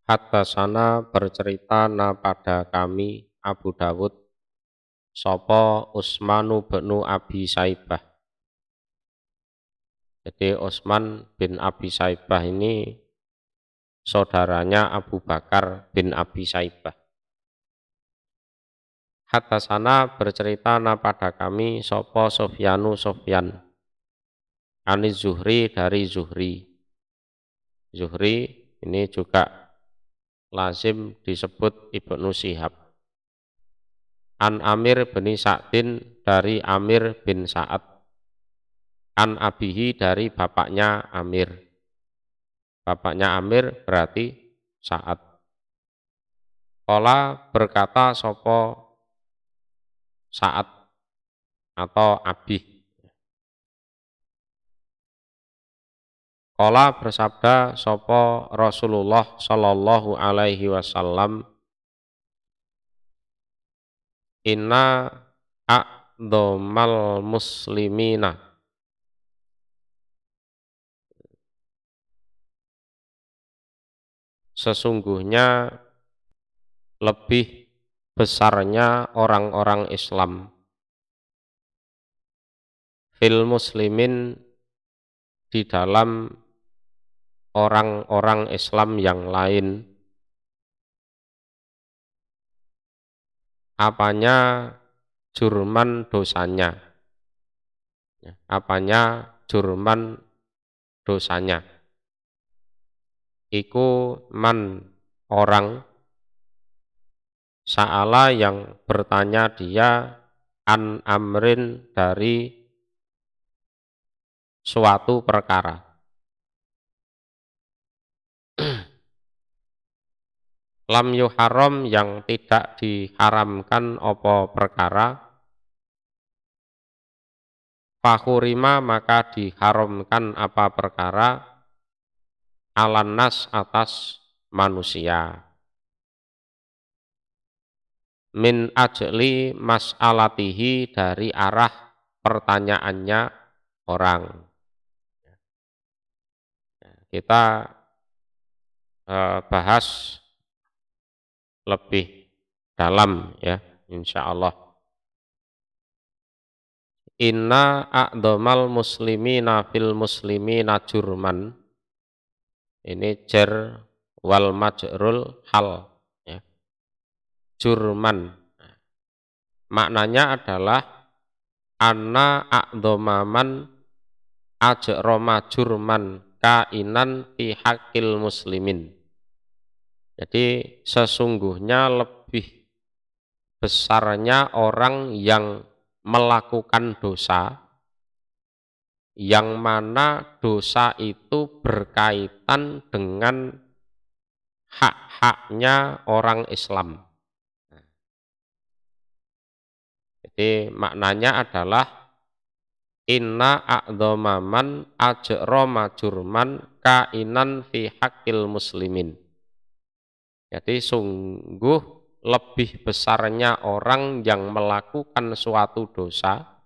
Haddatsana bercerita na pada kami Abu Dawud sapa Utsmanu bin Abi Saibah. Jadi Utsman bin Abi Saibah ini saudaranya Abu Bakar bin Abi Saibah. Haddatsana bercerita na pada kami sapa Sufyanu Sufyan. Aniz Zuhri dari Zuhri. Zuhri ini juga lazim disebut Ibnu Syihab. An Amir bin Sa'din dari Amir bin Sa'ad. An abihi dari bapaknya Amir. Bapaknya Amir berarti Sa'ad. Qala berkata sopo Sa'ad atau Abih. Qala bersabda sopo Rasulullah sallallahu alaihi wasallam, inna a'dhamal muslimina, sesungguhnya lebih besarnya orang-orang Islam, fil muslimin, di dalam orang-orang Islam yang lain, apanya jurman dosanya, apanya jurman dosanya, iku man orang, sa'ala yang bertanya dia, an amrin dari suatu perkara. Lam yuharam yang tidak diharamkan apa perkara, fakhurima maka diharamkan apa perkara, alannas atas manusia. Min ajli mas'alatihi dari arah pertanyaannya orang. Kita bahas lebih dalam ya, insya Allah. Inna a'dhamal muslimina fil muslimina jurman, ini jar wal majrul hal ya. Jurman maknanya adalah anna a'dhamaman ajroma jurman kainan fi haqqil muslimin. Jadi sesungguhnya lebih besarnya orang yang melakukan dosa, yang mana dosa itu berkaitan dengan hak-haknya orang Islam. Jadi maknanya adalah inna a'dhamaman ajroma jurman kainan fi haqqil muslimin. Jadi sungguh lebih besarnya orang yang melakukan suatu dosa,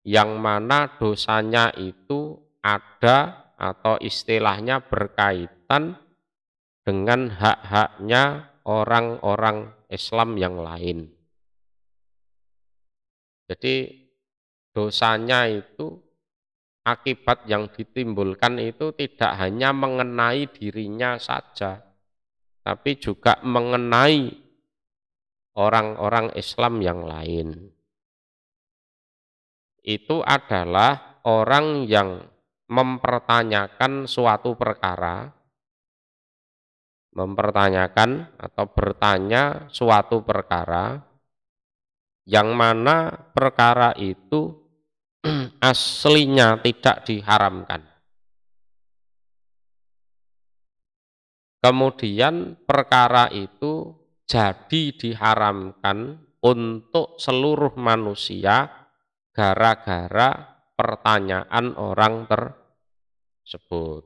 yang mana dosanya itu ada atau istilahnya berkaitan dengan hak-haknya orang-orang Islam yang lain. Jadi dosanya itu, akibat yang ditimbulkan itu tidak hanya mengenai dirinya saja, tapi juga mengenai orang-orang Islam yang lain. Itu adalah orang yang mempertanyakan suatu perkara, mempertanyakan atau bertanya suatu perkara, yang mana perkara itu aslinya tidak diharamkan. Kemudian perkara itu jadi diharamkan untuk seluruh manusia gara-gara pertanyaan orang tersebut.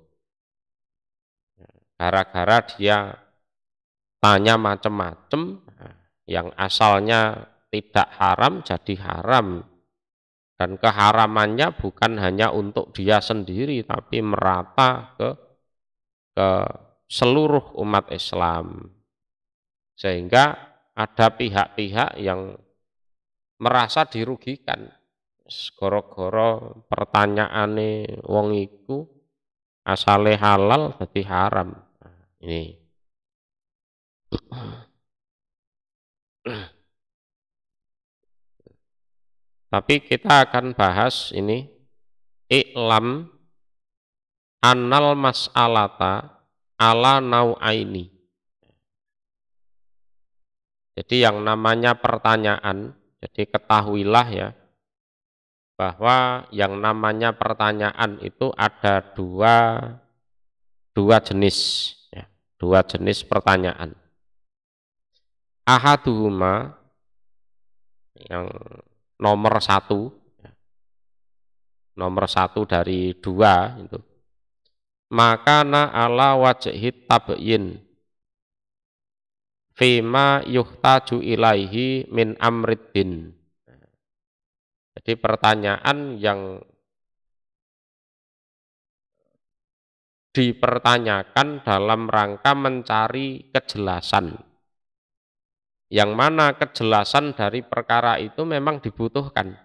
Gara-gara dia tanya macam-macam, yang asalnya tidak haram jadi haram. Dan keharamannya bukan hanya untuk dia sendiri, tapi merata ke seluruh umat Islam. Sehingga ada pihak-pihak yang merasa dirugikan gara-gara pertanyaane wong iku asale halal dadi haram. Nah, ini. Tapi kita akan bahas ini i'lam annal mas'alata ala nau'aini. Jadi yang namanya pertanyaan, jadi ketahuilah ya, bahwa yang namanya pertanyaan itu ada dua jenis, ya, dua jenis pertanyaan. Ahaduhuma, yang nomor satu dari dua itu, makana ala wajhit tabyin fima yuhtaju ilaihi min amriddin. Jadi pertanyaan yang dipertanyakan dalam rangka mencari kejelasan. Yang mana kejelasan dari perkara itu memang dibutuhkan.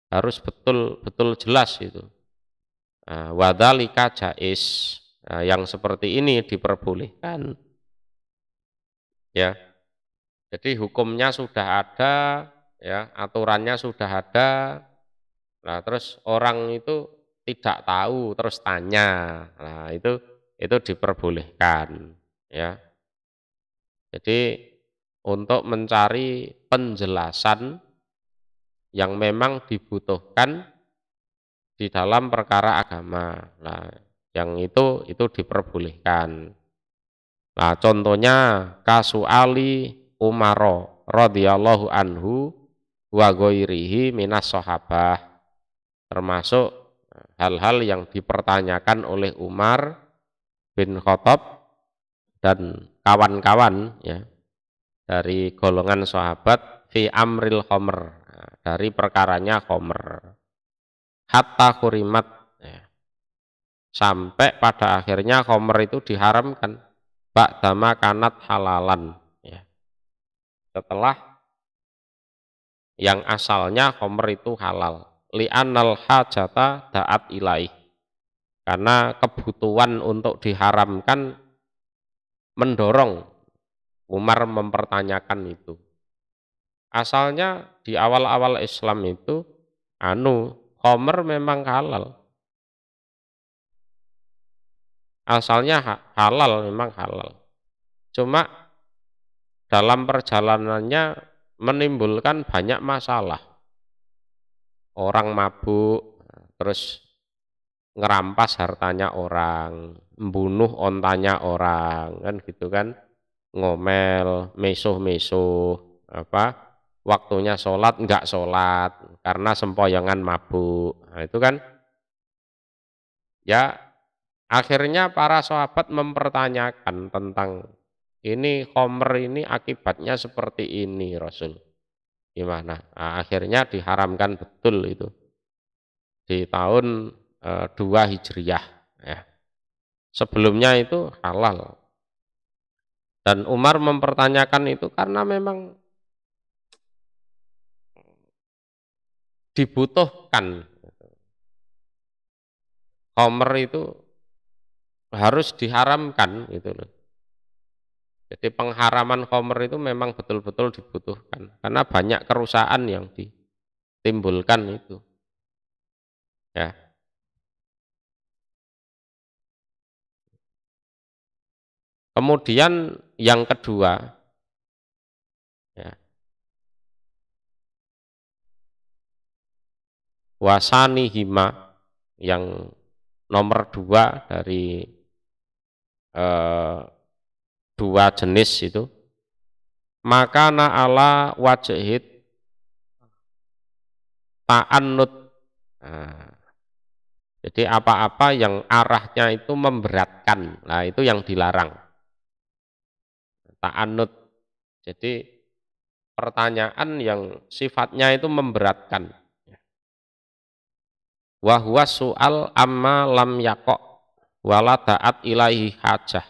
Harus betul-betul jelas itu. Wadzalika jais. Yang seperti ini diperbolehkan. Ya. Jadi hukumnya sudah ada, ya, aturannya sudah ada. Nah, terus orang itu tidak tahu terus tanya. Nah, itu diperbolehkan, ya. Jadi untuk mencari penjelasan yang memang dibutuhkan di dalam perkara agama. Nah, yang itu diperbolehkan. Nah, contohnya kasuali Umar radhiyallahu anhu wa ghairihi minas sahabah, termasuk hal-hal yang dipertanyakan oleh Umar bin Khattab dan kawan-kawan, ya, dari golongan sahabat fi amril khomer, dari perkaranya khomer, hatta kurimat, ya, sampai pada akhirnya khomer itu diharamkan ba'dama kanat halalan, ya, setelah yang asalnya khomer itu halal, li'annal hajata da'at ilaih, karena kebutuhan untuk diharamkan mendorong Umar mempertanyakan itu. Asalnya di awal-awal Islam itu khomer memang halal. Asalnya halal, memang halal. Cuma dalam perjalanannya menimbulkan banyak masalah. Orang mabuk, terus ngerampas hartanya orang, membunuh ontanya orang, kan gitu kan. Ngomel, mesuh-mesuh, waktunya sholat enggak sholat karena sempoyongan mabuk. Nah, itu kan, ya, akhirnya para sahabat mempertanyakan tentang ini khomer ini akibatnya seperti ini, Rasul. Gimana? Nah, akhirnya diharamkan betul itu di tahun 2 Hijriyah, ya. Sebelumnya itu halal. Dan Umar mempertanyakan itu karena memang dibutuhkan. Khomer itu harus diharamkan gitu loh. Jadi pengharaman khomer itu memang betul-betul dibutuhkan karena banyak kerusakan yang ditimbulkan itu. Ya. Kemudian yang kedua, ya, wasani hima, yang nomor 2 dari dua jenis itu, makana ala wajhid ta'annud. Nah, jadi apa-apa yang arahnya itu memberatkan, nah itu yang dilarang. Ta'annud, jadi pertanyaan yang sifatnya itu memberatkan. Wa huwa su'al amma lam yaqo' wala ta'at ilaihi hajah.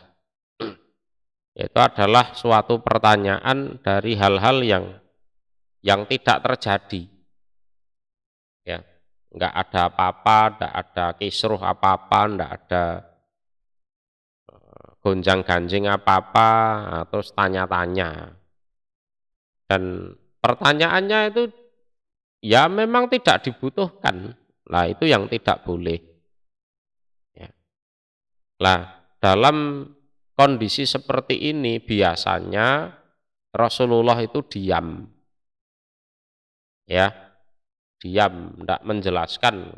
Itu adalah suatu pertanyaan dari hal-hal yang tidak terjadi. Ya, nggak ada apa-apa, nggak ada kisruh apa-apa, nggak ada gonjang-ganjing apa-apa, nah, terus tanya-tanya. Dan pertanyaannya itu ya memang tidak dibutuhkan. Lah itu yang tidak boleh. Ya. Lah dalam kondisi seperti ini biasanya Rasulullah itu diam. Ya, diam, tidak menjelaskan.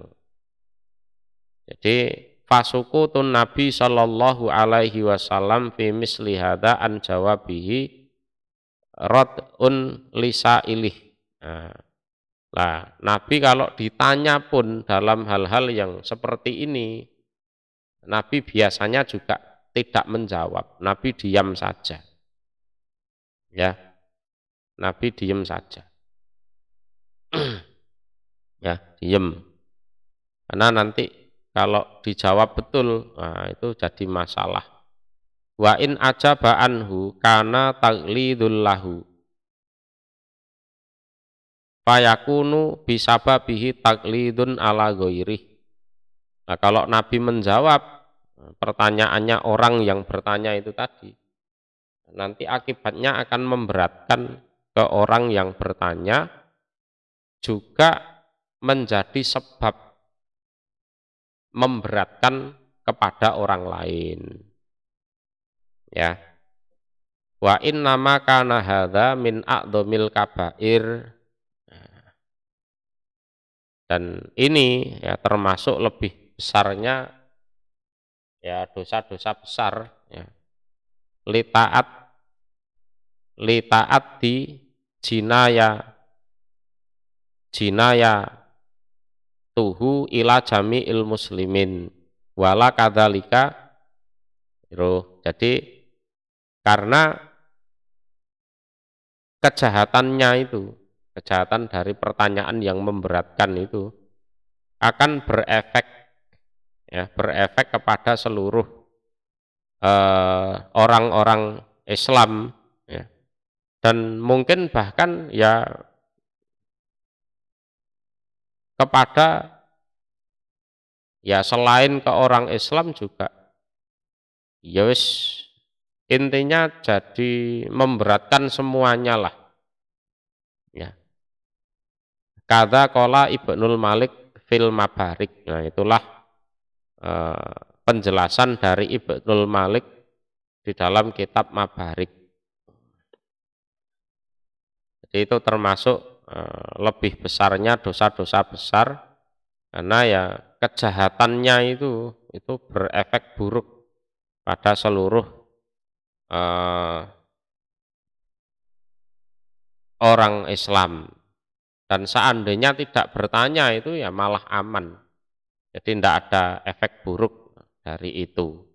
Jadi fasukutun Nabi sallallahu alaihi wasallam fi misli hadza an jawabihi rad'un lisailih. Nah, Nabi kalau ditanya pun dalam hal-hal yang seperti ini, Nabi biasanya juga tidak menjawab. Nabi diam saja. Ya, Nabi diam saja. Ya, diam. Karena nanti kalau dijawab betul, nah itu jadi masalah. Wa in ajaba anhu kana taglidul lahu. Fayakunu bisababihi taglidun ala ghairih. Nah, kalau Nabi menjawab pertanyaannya orang yang bertanya itu tadi, nanti akibatnya akan memberatkan ke orang yang bertanya, juga menjadi sebab memberatkan kepada orang lain. Ya. Wa innama kana hadza min a'dhamil kabair. Dan ini ya termasuk lebih besarnya ya dosa-dosa besar ya. Litaat di jinaya tuhu ila jami'il muslimin wala kadzalika. Jadi karena kejahatannya itu, kejahatan dari pertanyaan yang memberatkan itu akan berefek ya, berefek kepada seluruh orang-orang Islam ya. Dan mungkin bahkan ya kepada ya selain ke orang Islam juga ya wis intinya jadi memberatkan semuanya lah ya. Kata qala Ibnul Malik fil Mabarik. Nah itulah penjelasan dari Ibnul Malik di dalam kitab Mabarik. Jadi itu termasuk lebih besarnya dosa-dosa besar karena ya kejahatannya itu berefek buruk pada seluruh orang Islam. Dan seandainya tidak bertanya itu ya malah aman. Jadi tidak ada efek buruk dari itu.